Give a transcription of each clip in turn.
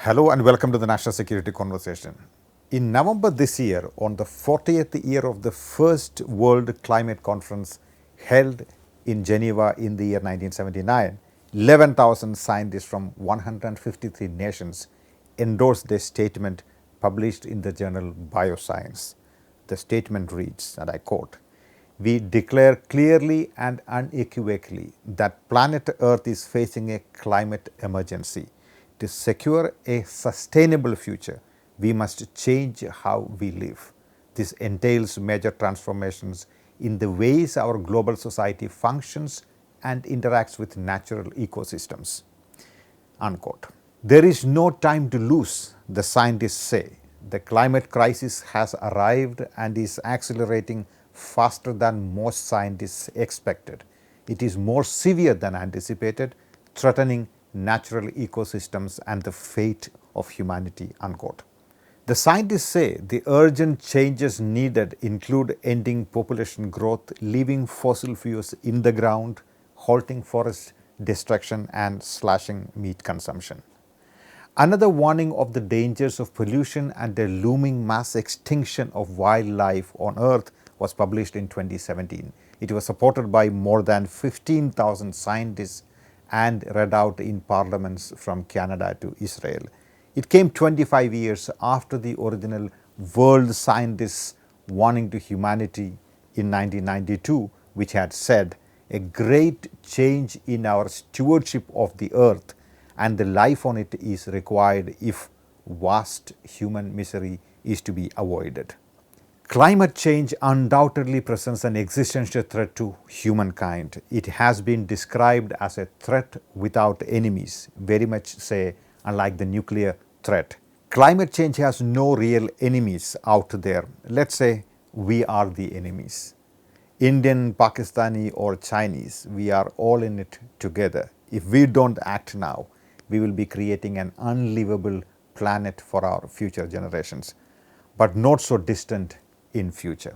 Hello and welcome to the National Security Conversation. In November this year, on the 40th year of the first World Climate Conference held in Geneva in the year 1979, 11,000 scientists from 153 nations endorsed a statement published in the journal Bioscience. The statement reads, and I quote, "We declare clearly and unequivocally that planet Earth is facing a climate emergency. To secure a sustainable future, we must change how we live. This entails major transformations in the ways our global society functions and interacts with natural ecosystems." Unquote. There is no time to lose, the scientists say. The climate crisis has arrived and is accelerating faster than most scientists expected. It is more severe than anticipated, threatening natural ecosystems and the fate of humanity. Unquote. The scientists say the urgent changes needed include ending population growth, leaving fossil fuels in the ground, halting forest destruction, and slashing meat consumption. Another warning of the dangers of pollution and the looming mass extinction of wildlife on Earth was published in 2017. It was supported by more than 15,000 scientists and read out in parliaments from Canada to Israel. It came 25 years after the original world scientists' warning to humanity in 1992, which had said, "A great change in our stewardship of the earth and the life on it is required if vast human misery is to be avoided." Climate change undoubtedly presents an existential threat to humankind. It has been described as a threat without enemies, very much say unlike the nuclear threat. Climate change has no real enemies out there. Let's say we are the enemies. Indian, Pakistani or Chinese, we are all in it together. If we don't act now, we will be creating an unlivable planet for our future generations, but not so distant in future.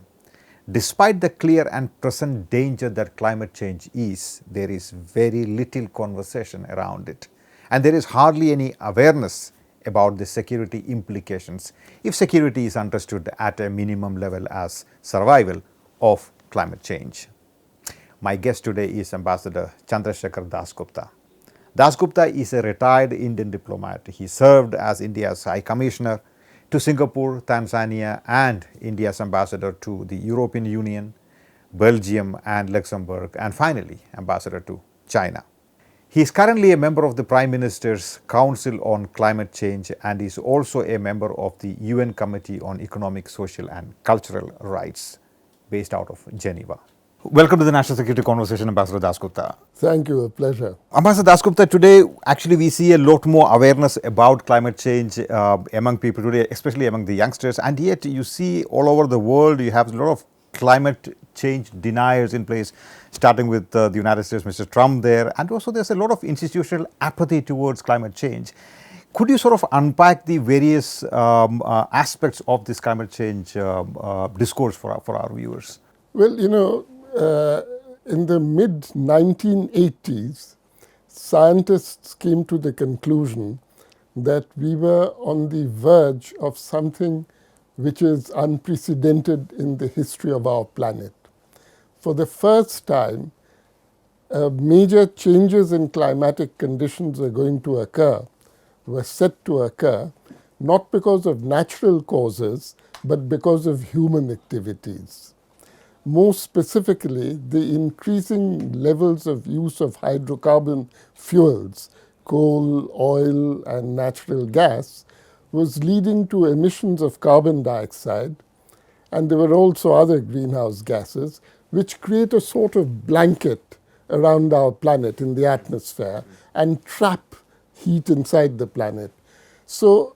Despite the clear and present danger that climate change is, there is very little conversation around it, and there is hardly any awareness about the security implications, if security is understood at a minimum level as survival of climate change. My guest today is Ambassador Chandrashekhar Dasgupta. Dasgupta is a retired Indian diplomat. He served as India's High Commissioner to Singapore, Tanzania, and India's ambassador to the European Union, Belgium, and Luxembourg, and finally, ambassador to China. He is currently a member of the Prime Minister's Council on Climate Change and is also a member of the UN Committee on Economic, Social, and Cultural Rights, based out of Geneva. Welcome to the National Security Conversation, Ambassador Dasgupta. Thank you, a pleasure. Ambassador Dasgupta, today actually we see a lot more awareness about climate change among people today, especially among the youngsters, and yet you see all over the world you have a lot of climate change deniers in place, starting with the United States, Mr. Trump there, and also there's a lot of institutional apathy towards climate change. Could you sort of unpack the various aspects of this climate change discourse for our viewers? Well, in the mid-1980s, scientists came to the conclusion that we were on the verge of something which is unprecedented in the history of our planet. For the first time, major changes in climatic conditions are going to occur, were set to occur, not because of natural causes, but because of human activities. More specifically, the increasing levels of use of hydrocarbon fuels, coal, oil, and natural gas, was leading to emissions of carbon dioxide, and there were also other greenhouse gases, which create a sort of blanket around our planet in the atmosphere and trap heat inside the planet. So,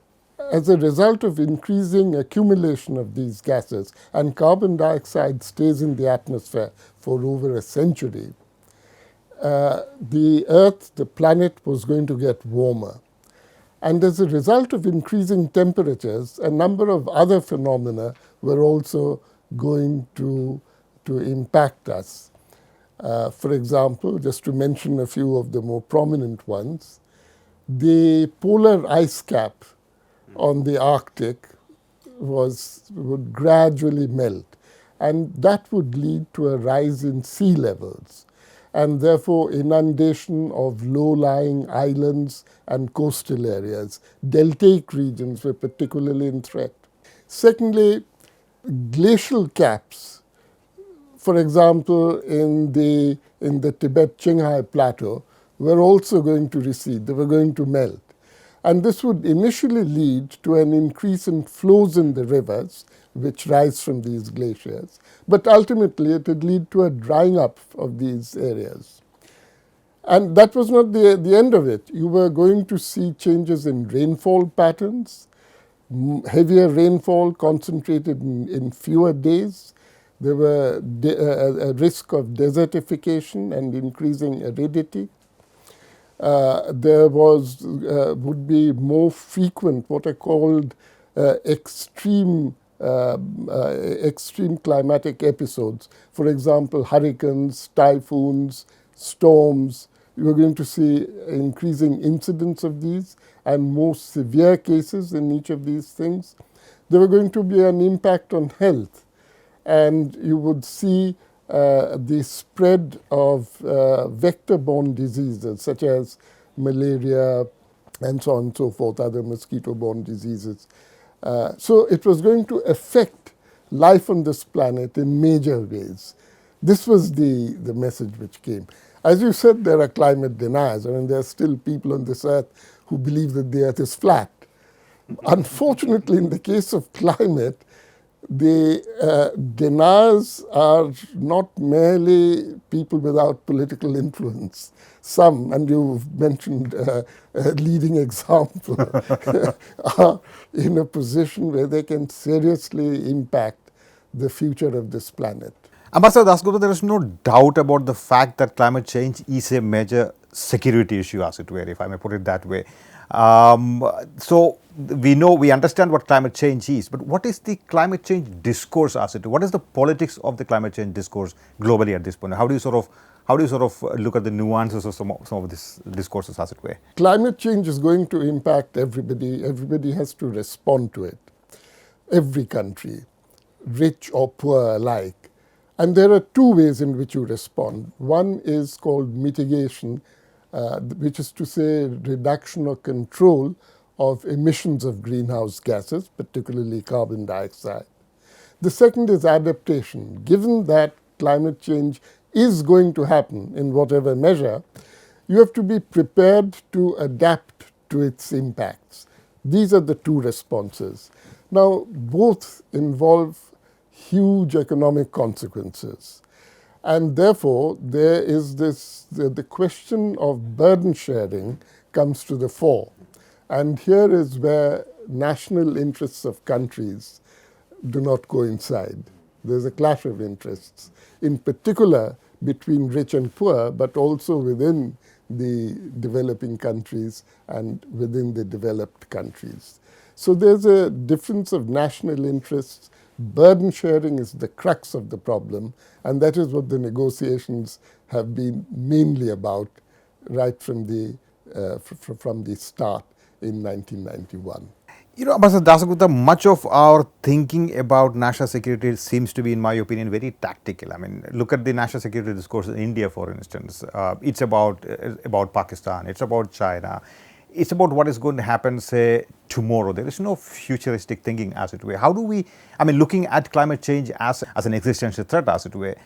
as a result of increasing accumulation of these gases, and carbon dioxide stays in the atmosphere for over a century, the Earth, the planet, was going to get warmer. And as a result of increasing temperatures, a number of other phenomena were also going to impact us. For example, just to mention a few of the more prominent ones, the polar ice cap on the Arctic would gradually melt, and that would lead to a rise in sea levels, and therefore inundation of low-lying islands and coastal areas. Deltaic regions were particularly in threat. Secondly, glacial caps, for example, in the Tibet-Qinghai Plateau, were also going to recede. They were going to melt. And this would initially lead to an increase in flows in the rivers, which rise from these glaciers. But ultimately, it would lead to a drying up of these areas. And that was not the end of it. You were going to see changes in rainfall patterns, heavier rainfall concentrated in fewer days. There were a risk of desertification and increasing aridity. There would be more frequent what are called extreme climatic episodes. For example, hurricanes, typhoons, storms. You are going to see increasing incidence of these and more severe cases in each of these things. There were going to be an impact on health, and you would see the spread of vector-borne diseases such as malaria and so on and so forth, other mosquito-borne diseases. So it was going to affect life on this planet in major ways. This was the message which came. As you said, there are climate deniers. I mean, there are still people on this earth who believe that the earth is flat. Unfortunately, in the case of climate, the deniers are not merely people without political influence. Some, and you've mentioned a leading example, are in a position where they can seriously impact the future of this planet. Ambassador Dasgupta, there is no doubt about the fact that climate change is a major security issue, as it were, if I may put it that way. So we understand what climate change is, but what is the climate change discourse, as it were? What is the politics of the climate change discourse globally at this point? How do you sort of look at the nuances of some of these discourses, as it were? Climate change is going to impact everybody. Everybody has to respond to it. Every country, rich or poor alike. And there are two ways in which you respond. One is called mitigation, which is to say reduction or control of emissions of greenhouse gases, particularly carbon dioxide. The second is adaptation. Given that climate change is going to happen in whatever measure, you have to be prepared to adapt to its impacts. These are the two responses. Now, both involve huge economic consequences. And therefore, there is the question of burden sharing comes to the fore. And here is where national interests of countries do not coincide. There's a clash of interests, in particular between rich and poor, but also within the developing countries and within the developed countries. So there's a difference of national interests. Burden sharing is the crux of the problem, and that is what the negotiations have been mainly about right from the start in 1991. Ambassador Dasgupta, much of our thinking about national security seems to be, in my opinion, very tactical. I mean, look at the national security discourse in India, for instance. It's about Pakistan. It's about China. It's about what is going to happen, say, tomorrow. There is no futuristic thinking, as it were. How do we, looking at climate change as an existential threat, as it were,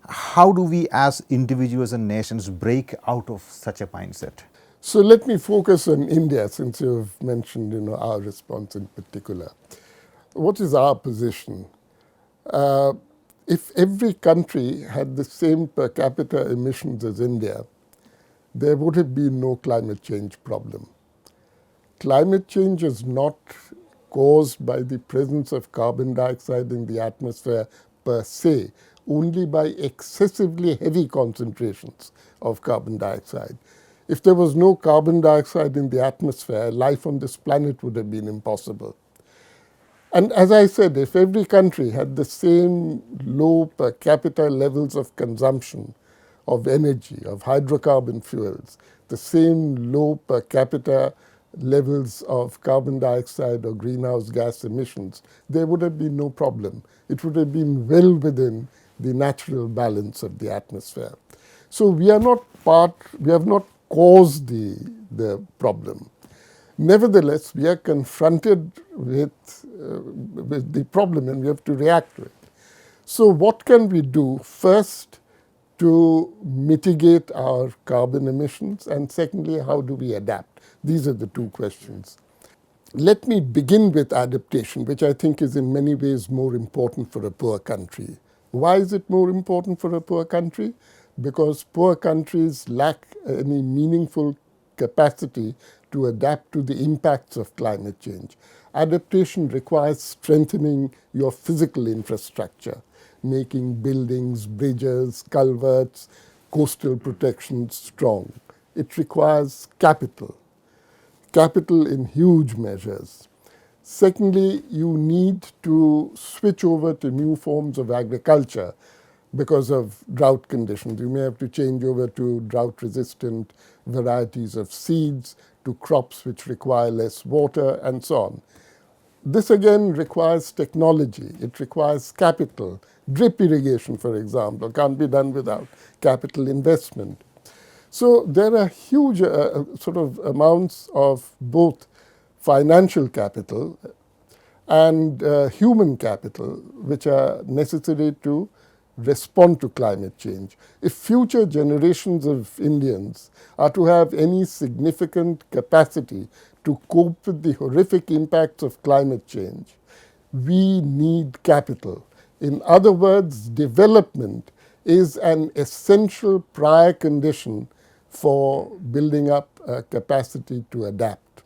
how do we as individuals and nations break out of such a mindset? So let me focus on India, since you've mentioned our response in particular. What is our position? If every country had the same per capita emissions as India, there would have been no climate change problem. Climate change is not caused by the presence of carbon dioxide in the atmosphere per se, only by excessively heavy concentrations of carbon dioxide. If there was no carbon dioxide in the atmosphere, life on this planet would have been impossible. And as I said, if every country had the same low per capita levels of consumption of energy, of hydrocarbon fuels, the same low per capita levels of carbon dioxide or greenhouse gas emissions, there would have been no problem. It would have been well within the natural balance of the atmosphere. So we have not caused the problem. Nevertheless, we are confronted with the problem and we have to react to it. So what can we do? First, to mitigate our carbon emissions, and secondly, how do we adapt? These are the two questions. Let me begin with adaptation, which I think is in many ways more important for a poor country. Why is it more important for a poor country? Because poor countries lack any meaningful capacity to adapt to the impacts of climate change. Adaptation requires strengthening your physical infrastructure, making buildings, bridges, culverts, coastal protections strong. It requires capital in huge measures. Secondly, you need to switch over to new forms of agriculture because of drought conditions. You may have to change over to drought-resistant varieties of seeds, to crops which require less water, and so on. This again requires technology. It requires capital. Drip irrigation, for example, can't be done without capital investment. So there are huge sort of amounts of both financial capital and human capital which are necessary to respond to climate change. If future generations of Indians are to have any significant capacity to cope with the horrific impacts of climate change, we need capital. In other words, development is an essential prior condition for building up a capacity to adapt.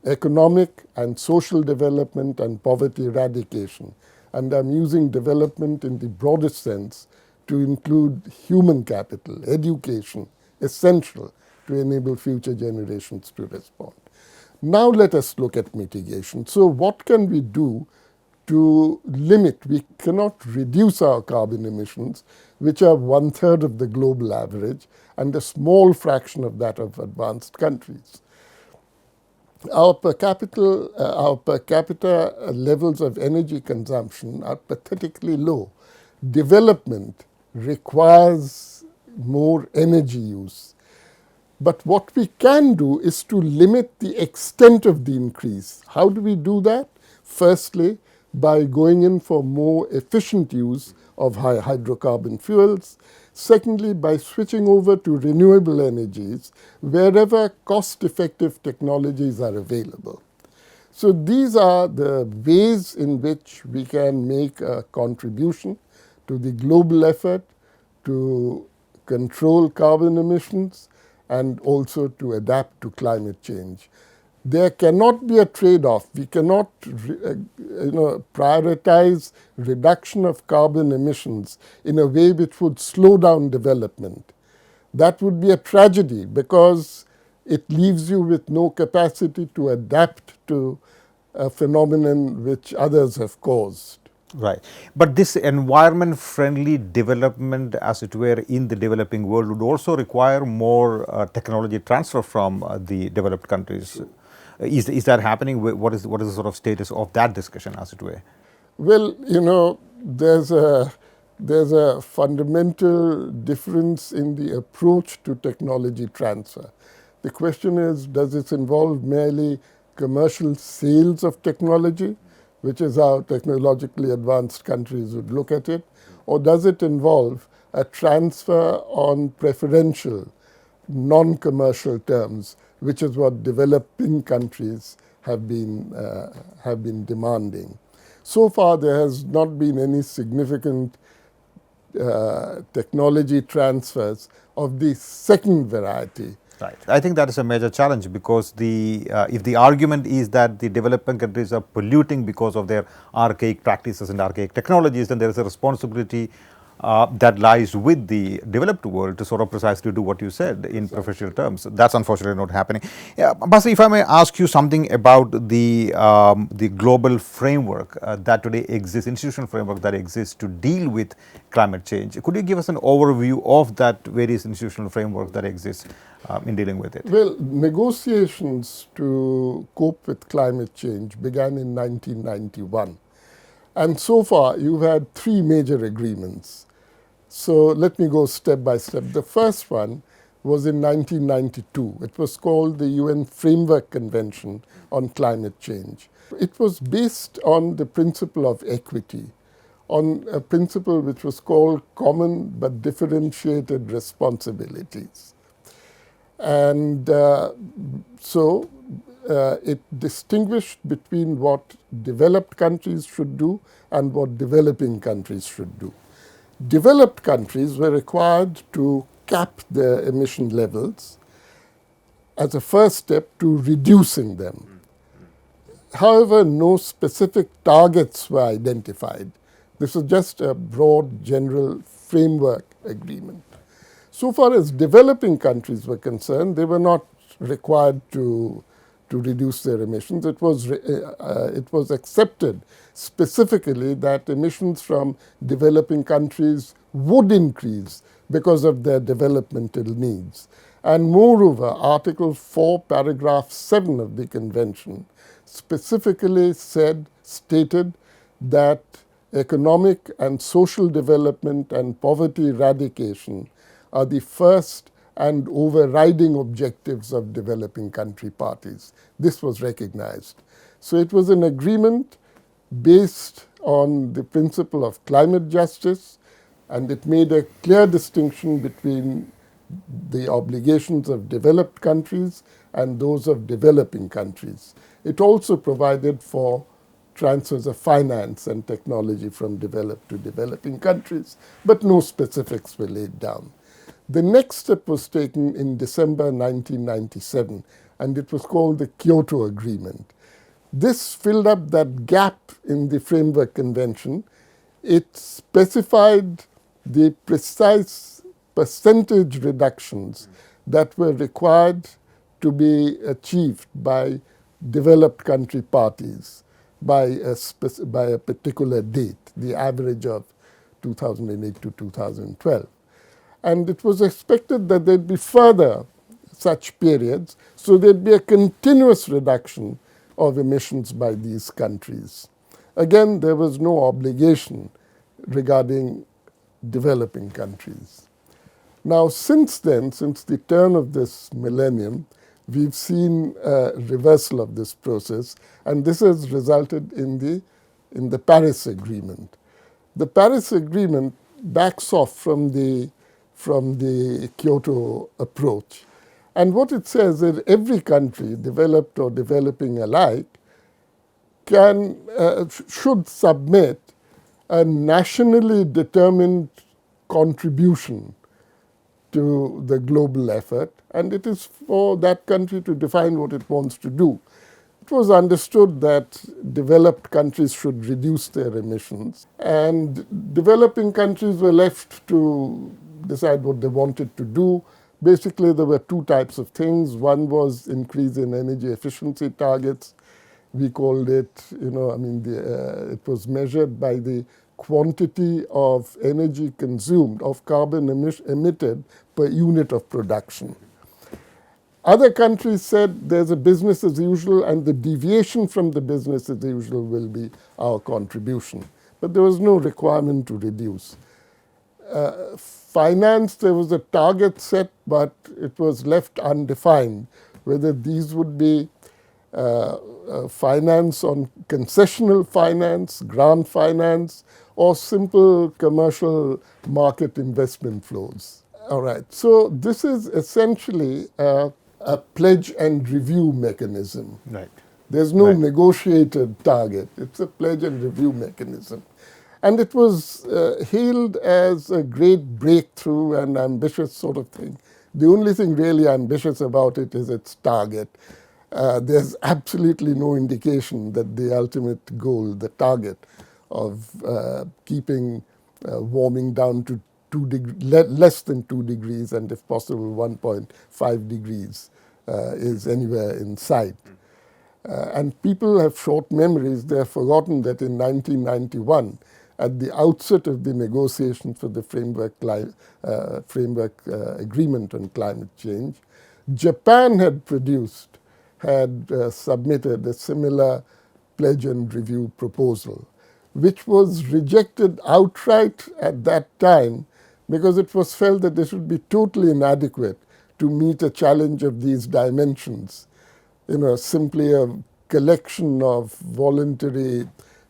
Economic and social development and poverty eradication. And I'm using development in the broadest sense to include human capital, education, essential to enable future generations to respond. Now let us look at mitigation. So what can we do to limit? We cannot reduce our carbon emissions, which are 1/3 of the global average and a small fraction of that of advanced countries. Our per capita levels of energy consumption are pathetically low. Development requires more energy use. But what we can do is to limit the extent of the increase. How do we do that? Firstly, by going in for more efficient use of hydrocarbon fuels. Secondly, by switching over to renewable energies wherever cost-effective technologies are available. So these are the ways in which we can make a contribution to the global effort to control carbon emissions and also to adapt to climate change. There cannot be a trade-off. We cannot prioritize reduction of carbon emissions in a way which would slow down development. That would be a tragedy because it leaves you with no capacity to adapt to a phenomenon which others have caused. Right. But this environment-friendly development, as it were, in the developing world would also require more technology transfer from the developed countries. Is that happening? What is the sort of status of that discussion, as it were? Well, there's a fundamental difference in the approach to technology transfer. The question is, does it involve merely commercial sales of technology, which is how technologically advanced countries would look at it, or does it involve a transfer on preferential, non-commercial terms, which is what developing countries have been demanding. So far, there has not been any significant technology transfers of the second variety. Right. I think that is a major challenge because if the argument is that the developing countries are polluting because of their archaic practices and archaic technologies, then there is a responsibility that lies with the developed world to sort of precisely do what you said in professional terms. That's unfortunately not happening. Yeah, Basi, if I may ask you something about the global framework that today exists, institutional framework that exists to deal with climate change. Could you give us an overview of that various institutional framework that exists in dealing with it? Well, negotiations to cope with climate change began in 1991. And so far, you've had three major agreements. So let me go step by step. The first one was in 1992. It was called the UN Framework Convention on Climate Change. It was based on the principle of equity, on a principle which was called common but differentiated responsibilities. And it distinguished between what developed countries should do and what developing countries should do. Developed countries were required to cap their emission levels as a first step to reducing them. However, no specific targets were identified. This was just a broad general framework agreement. So far as developing countries were concerned, they were not required to reduce their emissions. It was accepted specifically that emissions from developing countries would increase because of their developmental needs. And moreover, Article 4, Paragraph 7 of the Convention specifically stated that economic and social development and poverty eradication are the first and overriding objectives of developing country parties. This was recognized. So it was an agreement based on the principle of climate justice, and it made a clear distinction between the obligations of developed countries and those of developing countries. It also provided for transfers of finance and technology from developed to developing countries, but no specifics were laid down. The next step was taken in December 1997, and it was called the Kyoto Agreement. This filled up that gap in the Framework Convention. It specified the precise percentage reductions that were required to be achieved by developed country parties by a particular date, the average of 2008 to 2012. And it was expected that there'd be further such periods, so there'd be a continuous reduction of emissions by these countries. Again, there was no obligation regarding developing countries. Now, since then, since the turn of this millennium, we've seen a reversal of this process, and this has resulted in the Paris Agreement. The Paris Agreement backs off from the Kyoto approach. And what it says is every country, developed or developing alike, should submit a nationally determined contribution to the global effort, and it is for that country to define what it wants to do. It was understood that developed countries should reduce their emissions, and developing countries were left to decide what they wanted to do. Basically, there were two types of things. One was increase in energy efficiency targets. We called it, it was measured by the quantity of energy consumed, of carbon emitted per unit of production. Other countries said there's a business as usual, and the deviation from the business as usual will be our contribution. But there was no requirement to reduce. Finance, there was a target set, but it was left undefined whether these would be finance on concessional finance, grant finance, or simple commercial market investment flows. All right, so this is essentially a pledge and review mechanism. Right. There's no negotiated target. It's a pledge and review mechanism. And it was hailed as a great breakthrough and ambitious sort of thing. The only thing really ambitious about it is its target. There's absolutely no indication that the ultimate goal, the target of keeping warming down to less than 2 degrees, and if possible 1.5 degrees is anywhere in sight. And people have short memories. They have forgotten that in 1991, at the outset of the negotiations for the framework agreement on climate change, Japan had submitted a similar pledge and review proposal, which was rejected outright at that time because it was felt that this would be totally inadequate to meet a challenge of these dimensions. Simply a collection of voluntary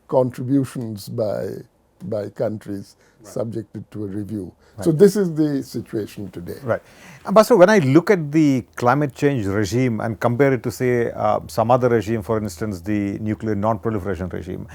contributions by countries subjected to a review. Right. So this is the situation today. Right. Ambassador, when I look at the climate change regime and compare it to, say, some other regime, for instance, the nuclear non-proliferation regime,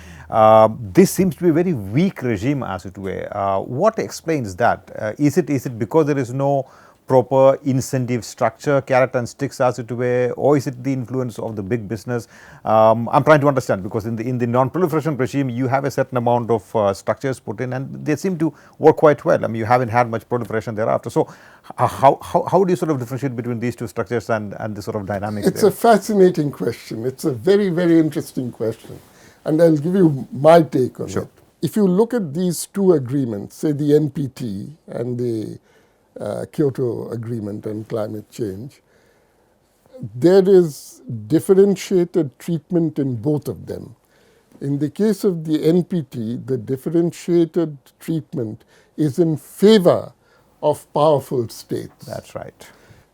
this seems to be a very weak regime, as it were. What explains that? Is it because there is no proper incentive structure, carrot and sticks, as it were, or is it the influence of the big business? I'm trying to understand, because in the non-proliferation regime, you have a certain amount of structures put in, and they seem to work quite well. I mean, you haven't had much proliferation thereafter. So how do you sort of differentiate between these two structures and the sort of dynamics It's there? a fascinating question. It's a very, very interesting question. And I'll give you my take on it. If you look at these two agreements, say the NPT and the Kyoto Agreement on climate change, there is differentiated treatment in both of them. In the case of the NPT, the differentiated treatment is in favor of powerful states. That's right.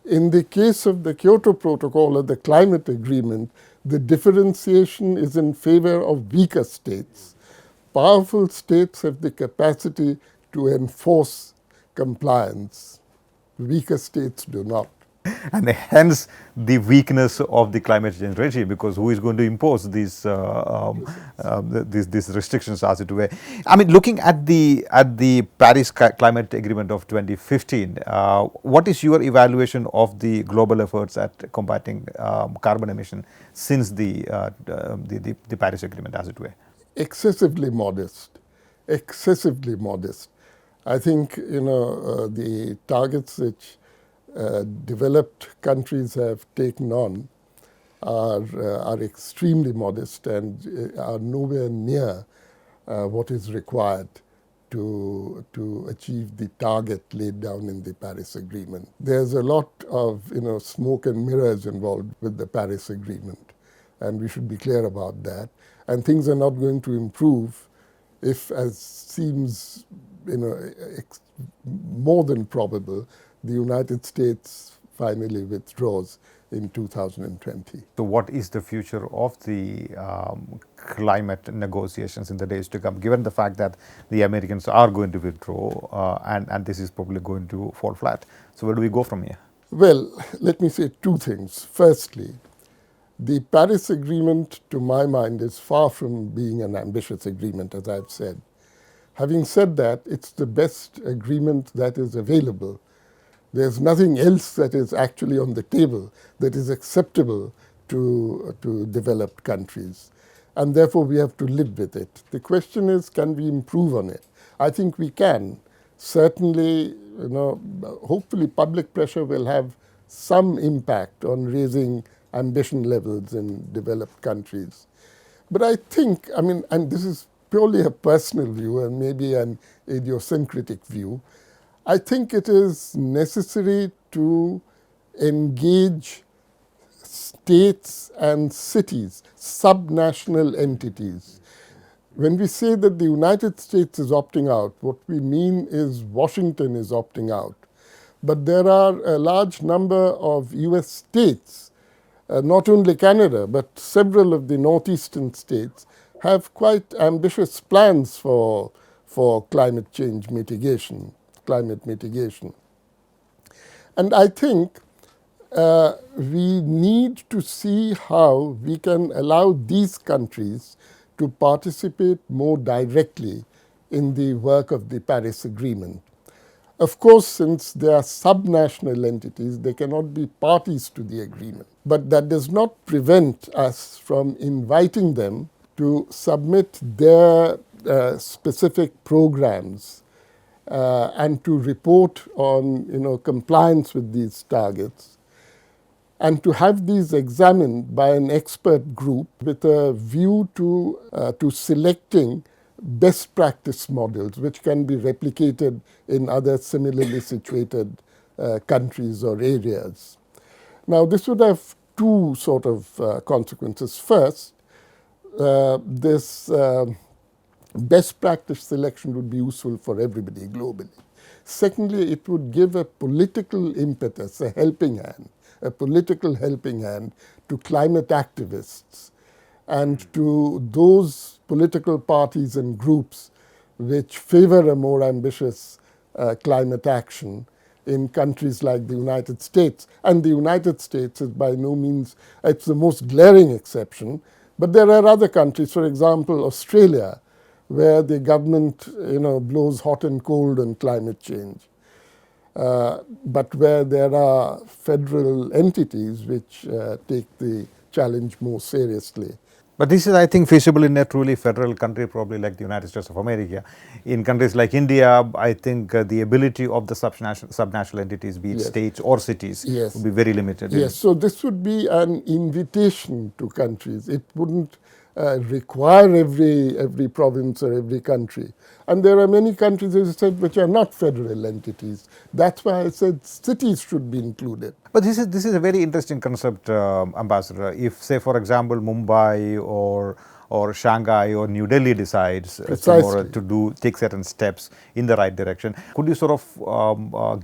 In the case of the Kyoto Protocol or the climate agreement, the differentiation is in favor of weaker states. Powerful states have the capacity to enforce compliance. Weaker states do not. And hence the weakness of the climate change regime, because who is going to impose these restrictions, as it were? I mean, looking at the Paris Climate Agreement of 2015, what is your evaluation of the global efforts at combating carbon emission since the Paris Agreement, as it were? Excessively modest. Excessively modest. I think the targets which developed countries have taken on are extremely modest and are nowhere near what is required to achieve the target laid down in the Paris Agreement. There's a lot of smoke and mirrors involved with the Paris Agreement, and we should be clear about that. And things are not going to improve if, as seems more than probable, the United States finally withdraws in 2020. So what is the future of the climate negotiations in the days to come, given the fact that the Americans are going to withdraw and this is probably going to fall flat? So where do we go from here? Well, let me say two things. Firstly, the Paris Agreement, to my mind, is far from being an ambitious agreement, as I've said. Having said that, it's the best agreement that is available. There's nothing else that is actually on the table that is acceptable to developed countries. And therefore, we have to live with it. The question is, can we improve on it? I think we can. Certainly, hopefully public pressure will have some impact on raising ambition levels in developed countries. But I think, and this is purely a personal view and maybe an idiosyncratic view, I think it is necessary to engage states and cities, subnational entities. When we say that the United States is opting out, what we mean is Washington is opting out. But there are a large number of US states, not only Canada, but several of the northeastern states have quite ambitious plans for climate change mitigation, climate mitigation. And I think we need to see how we can allow these countries to participate more directly in the work of the Paris Agreement. Of course, since they are subnational entities, they cannot be parties to the agreement. But that does not prevent us from inviting them to submit their specific programs and to report on compliance with these targets, and to have these examined by an expert group with a view to selecting best practice models which can be replicated in other similarly situated countries or areas. Now, this would have two sort of consequences. First, this best practice selection would be useful for everybody globally. Secondly, it would give a political impetus, a helping hand, a political helping hand to climate activists and to those political parties and groups which favor a more ambitious climate action in countries like the United States. And the United States is by no means, it's the most glaring exception, but there are other countries, for example, Australia, where the government blows hot and cold on climate change, but where there are federal entities which take the challenge more seriously. But this is, I think, feasible in a truly federal country, probably like the United States of America. In countries like India, I think the ability of the subnational entities, be it Yes. states or cities, Yes. would be very limited. Yes, so this would be an invitation to countries. It wouldn't require every province or every country. And there are many countries, as I said, which are not federal entities. That's why I said cities should be included. But this is a very interesting concept, Ambassador. If, say, for example, Mumbai or Shanghai or New Delhi decides tomorrow to take certain steps in the right direction, could you sort of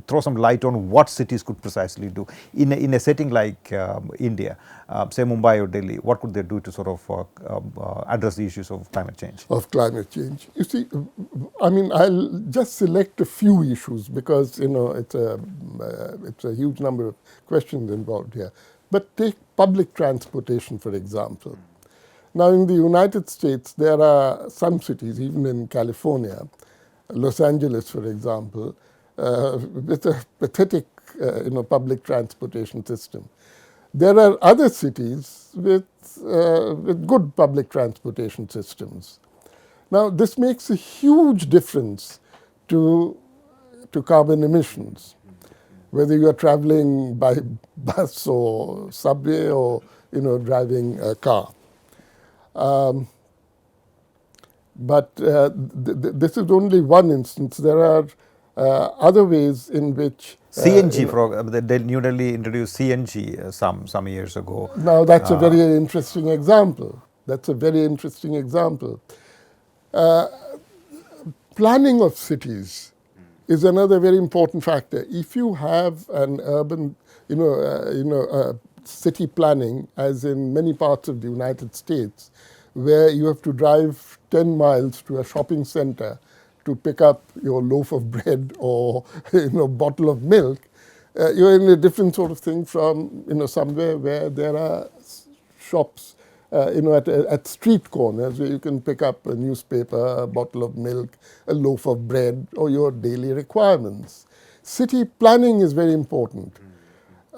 throw some light on what cities could precisely do in a setting like India, say Mumbai or Delhi? What could they do to sort of address the issues of climate change? Of climate change. You see, I mean, I'll just select a few issues because it's a huge number of questions involved here. But take public transportation, for example. Now, in the United States, there are some cities, even in California, Los Angeles, for example, with a pathetic public transportation system. There are other cities with good public transportation systems. Now, this makes a huge difference to carbon emissions, whether you are traveling by bus or subway or driving a car. But this is only one instance. There are other ways in which CNG, New Delhi introduced CNG some years ago. Now that's a very interesting example. That's a very interesting example. Planning of cities is another very important factor. If you have an urban, city planning, as in many parts of the United States, where you have to drive 10 miles to a shopping center to pick up your loaf of bread or bottle of milk, you're in a different sort of thing from somewhere where there are shops at street corners where you can pick up a newspaper, a bottle of milk, a loaf of bread, or your daily requirements. City planning is very important.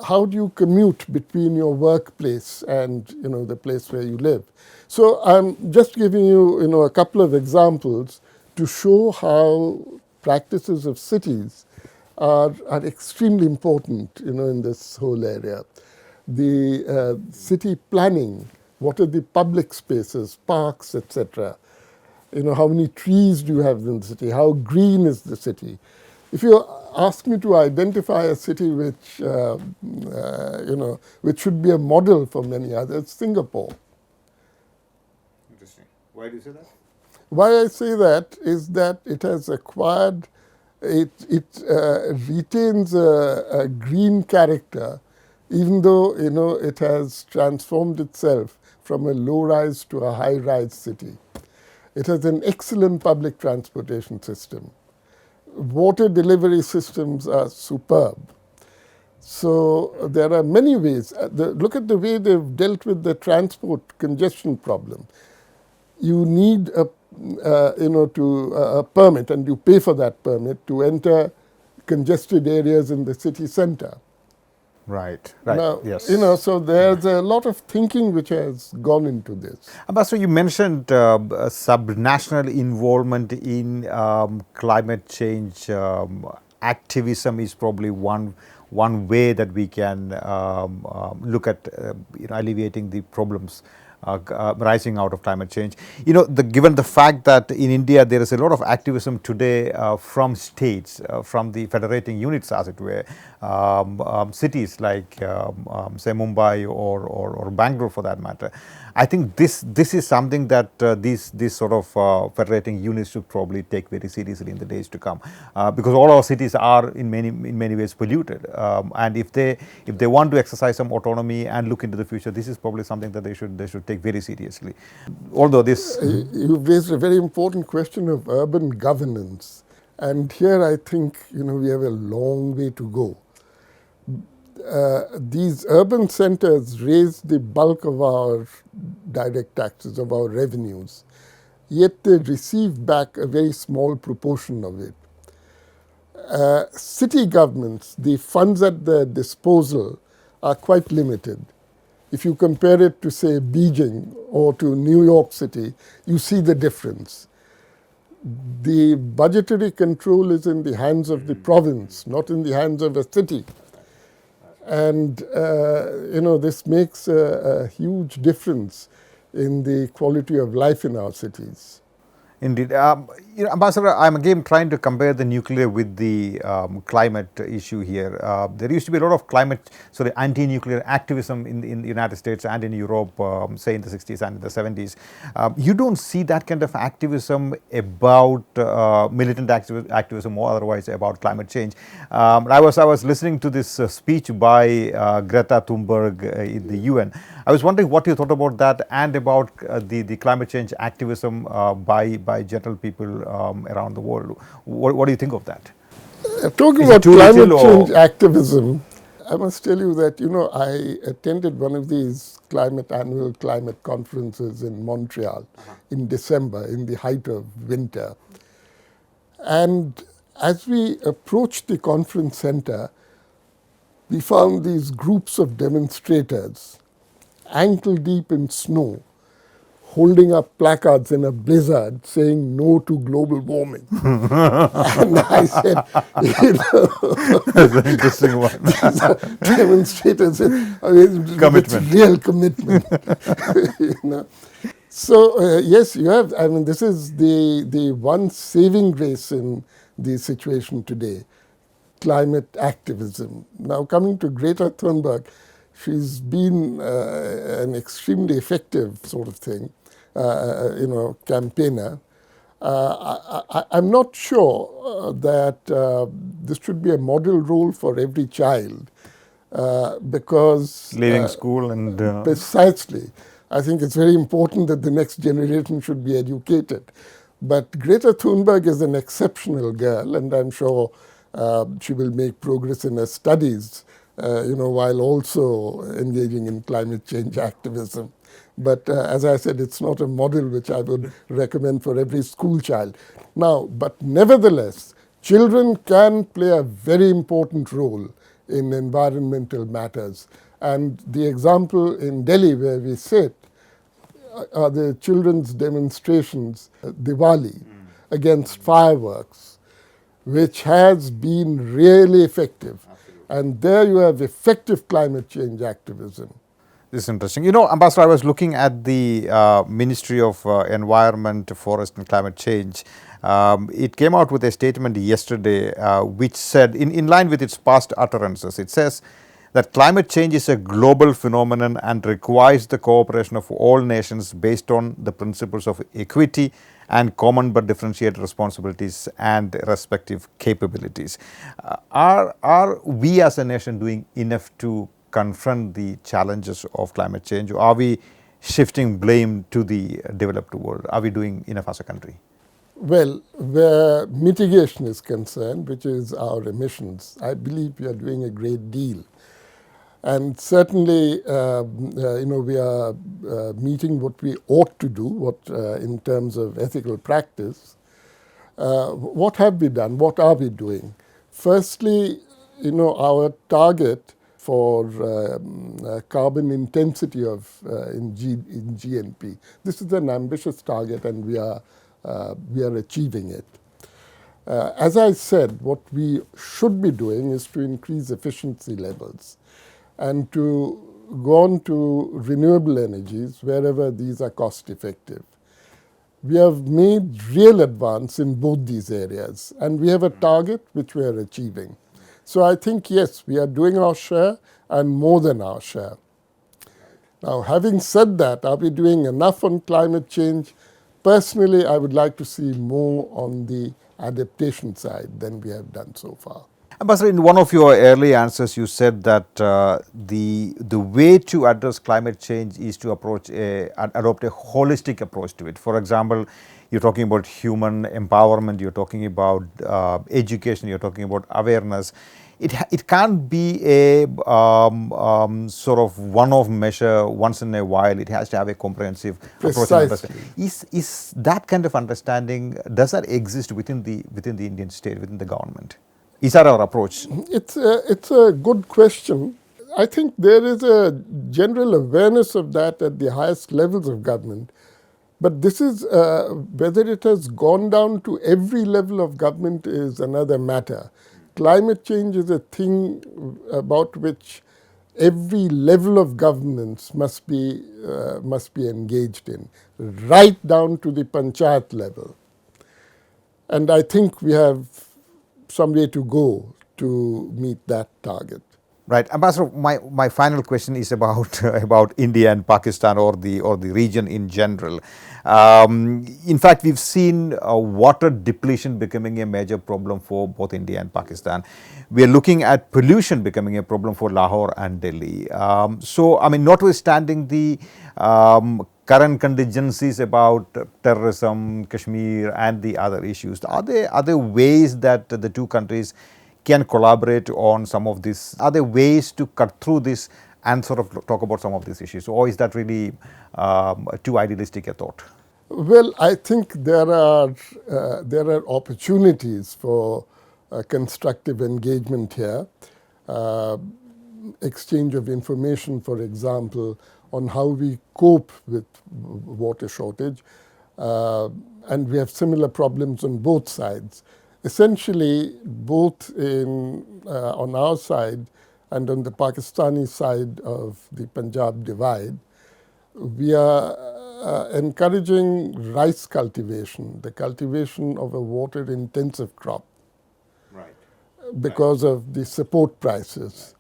How do you commute between your workplace and the place where you live? So I'm just giving you a couple of examples to show how practices of cities are extremely important in this whole area. The city planning, what are the public spaces, parks, etc. How many trees do you have in the city? How green is the city? If you ask me to identify a city which which should be a model for many others, Singapore. Interesting. Why do you say that? Why I say that is that it has acquired, it retains a green character, even though it has transformed itself from a low-rise to a high-rise city. It has an excellent public transportation system. Water delivery systems are superb. So there are many ways. Look at the way they've dealt with the transport congestion problem. You need a permit, and you pay for that permit to enter congested areas in the city center. Right, Now, yes. so there's a lot of thinking which has gone into this. Ambassador, you mentioned subnational involvement in climate change. Activism is probably one way that we can look at alleviating the problems rising out of climate change. Given the fact that in India there is a lot of activism today from states, from the federating units, as it were, cities like say Mumbai or Bangalore for that matter. I think this is something that these sort of federating units should probably take very seriously in the days to come, because all our cities are in many ways polluted, and if they want to exercise some autonomy and look into the future, this is probably something that they should take very seriously. Although this, You've raised a very important question of urban governance, and here I think we have a long way to go. These urban centers raise the bulk of our direct taxes, of our revenues, yet they receive back a very small proportion of it. City governments, the funds at their disposal are quite limited. If you compare it to, say, Beijing or to New York City, you see the difference. The budgetary control is in the hands of the province, not in the hands of a city. And, this makes a huge difference in the quality of life in our cities. Indeed. Ambassador, I'm again trying to compare the nuclear with the climate issue here. There used to be a lot of anti-nuclear activism in the United States and in Europe, say in the 60s and in the 70s. You don't see that kind of activism about militant activism or otherwise about climate change. I was listening to this speech by Greta Thunberg in the UN. I was wondering what you thought about that and about the climate change activism by general people around the world. What do you think of that? Talking about climate change activism, I must tell you that, I attended one of these annual climate conferences in Montreal in December, in the height of winter. And as we approached the conference center, we found these groups of demonstrators ankle deep in snow, holding up placards in a blizzard saying no to global warming. And I said, that's an interesting one. These are demonstrators, it's real commitment. So, yes, you have, this is the one saving grace in the situation today, climate activism. Now, coming to Greta Thunberg, she's been an extremely effective sort of thing, campaigner. I'm not sure that this should be a model role for every child, because leaving school and precisely, I think it's very important that the next generation should be educated. But Greta Thunberg is an exceptional girl, and I'm sure she will make progress in her studies, while also engaging in climate change activism. But as I said, it's not a model which I would recommend for every school child. Now, but nevertheless, children can play a very important role in environmental matters. And the example in Delhi where we sit are the children's demonstrations, Diwali, against fireworks, which has been really effective. And there you have effective climate change activism. This is interesting. Ambassador, I was looking at the Ministry of Environment, Forest and Climate Change. It came out with a statement yesterday which said, in line with its past utterances, it says that climate change is a global phenomenon and requires the cooperation of all nations based on the principles of equity and common but differentiated responsibilities and respective capabilities. Are we as a nation doing enough to confront the challenges of climate change, or are we shifting blame to the developed world? Are we doing enough as a country? Well, where mitigation is concerned, which is our emissions, I believe we are doing a great deal. And certainly, we are meeting what we ought to do, in terms of ethical practice. What have we done? What are we doing? Firstly, our target for carbon intensity in GNP. This is an ambitious target, and we are achieving it. As I said, what we should be doing is to increase efficiency levels and to go on to renewable energies wherever these are cost effective. We have made real advance in both these areas, and we have a target which we are achieving. So I think, yes, we are doing our share and more than our share. Now, having said that, are we doing enough on climate change? Personally, I would like to see more on the adaptation side than we have done so far. Ambassador, in one of your early answers, you said that the way to address climate change is to adopt a holistic approach to it. For example, you're talking about human empowerment, you're talking about education, you're talking about awareness. It can't be a sort of one-off measure once in a while. It has to have a comprehensive approach. Is that kind of understanding, does that exist within the Indian state, within the government? Is that our approach? It's a good question. I think there is a general awareness of that at the highest levels of government. But this is, whether it has gone down to every level of government is another matter. Climate change is a thing about which every level of governance must be engaged in, right down to the panchayat level. And I think we have some way to go to meet that target. Right, Ambassador. My final question is about about India and Pakistan, or the region in general. In fact, we've seen water depletion becoming a major problem for both India and Pakistan. We are looking at pollution becoming a problem for Lahore and Delhi. So, I mean, notwithstanding the current contingencies about terrorism, Kashmir, and the other issues, are there other ways that the two countries can collaborate on some of this? Are there ways to cut through this and sort of talk about some of these issues? Or is that really too idealistic a thought? Well, I think there are opportunities for constructive engagement here. Exchange of information, for example, on how we cope with water shortage. And we have similar problems on both sides. Essentially, both on our side and on the Pakistani side of the Punjab divide, we are encouraging rice cultivation, the cultivation of a water-intensive crop, right, because of the support prices.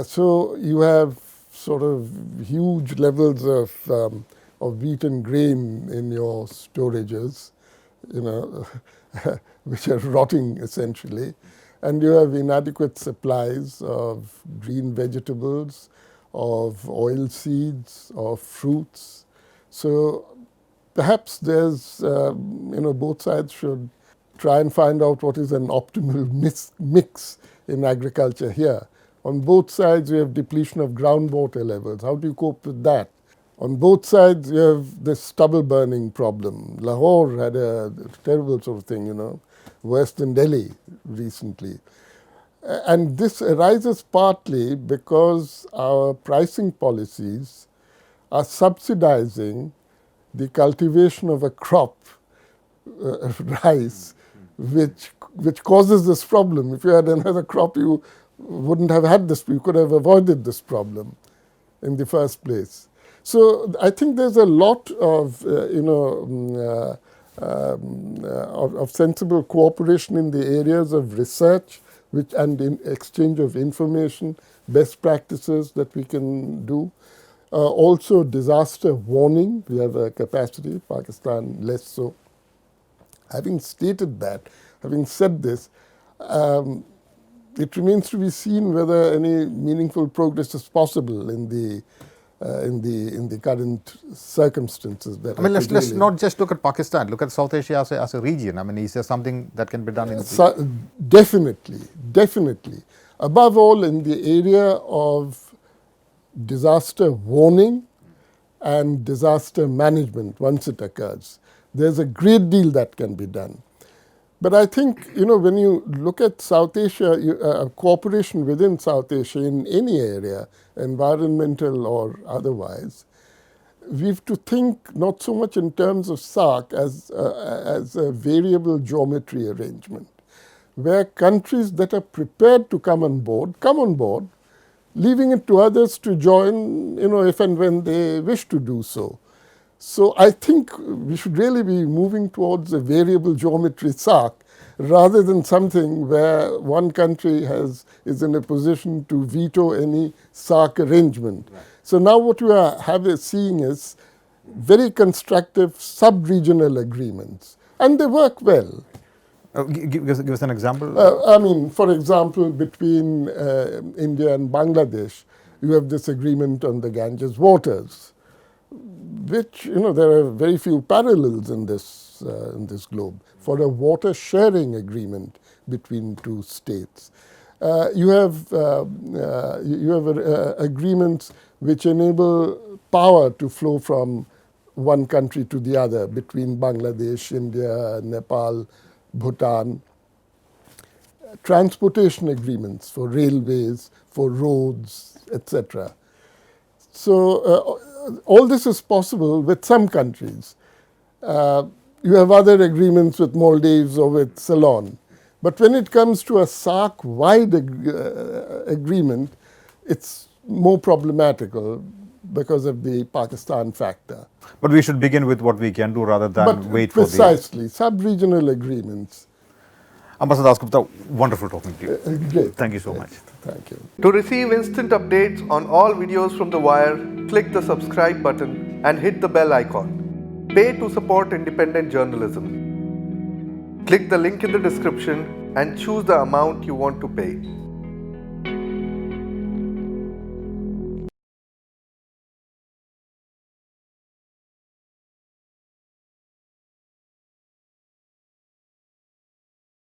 So you have sort of huge levels of wheat and grain in your storages, which are rotting essentially, and you have inadequate supplies of green vegetables, of oil seeds, of fruits. So perhaps there's, both sides should try and find out what is an optimal mix in agriculture here. On both sides, you have depletion of groundwater levels. How do you cope with that? On both sides, you have this stubble burning problem. Lahore had a terrible sort of thing, worse than Delhi recently. And this arises partly because our pricing policies are subsidizing the cultivation of a crop, rice, which causes this problem. If you had another crop, you wouldn't have had this. You could have avoided this problem in the first place. So I think there's a lot of, of sensible cooperation in the areas of research, and in exchange of information, best practices that we can do. Also disaster warning, we have a capacity, Pakistan less so. Having stated that, having said this, it remains to be seen whether any meaningful progress is possible in the current circumstances. That let's not just look at Pakistan. Look at South Asia as a region. Is there something that can be done in Definitely. Above all, in the area of disaster warning and disaster management once it occurs. There's a great deal that can be done. But I think, when you look at South Asia, cooperation within South Asia in any area, environmental or otherwise, we have to think not so much in terms of SARC as a variable geometry arrangement, where countries that are prepared to come on board, leaving it to others to join, if and when they wish to do so. So I think we should really be moving towards a variable geometry SARC rather than something where one country is in a position to veto any SARC arrangement. Right. So now what we are seeing is very constructive sub-regional agreements, and they work well. Give us an example. For example, between India and Bangladesh, you have this agreement on the Ganges waters, which, there are very few parallels in this globe for a water sharing agreement between two states. You have agreements which enable power to flow from one country to the other between Bangladesh, India, Nepal, Bhutan. Transportation agreements for railways, for roads, etc. So all this is possible with some countries. You have other agreements with Maldives or with Ceylon. But when it comes to a SARC-wide agreement, it's more problematical because of the Pakistan factor. But we should begin with what we can do rather than wait for the... Precisely, sub-regional agreements. Ambassador Dasgupta, wonderful talking to you. Great. Thank you so much. Thank you. To receive instant updates on all videos from The Wire, click the subscribe button and hit the bell icon. Pay to support independent journalism. Click the link in the description and choose the amount you want to pay.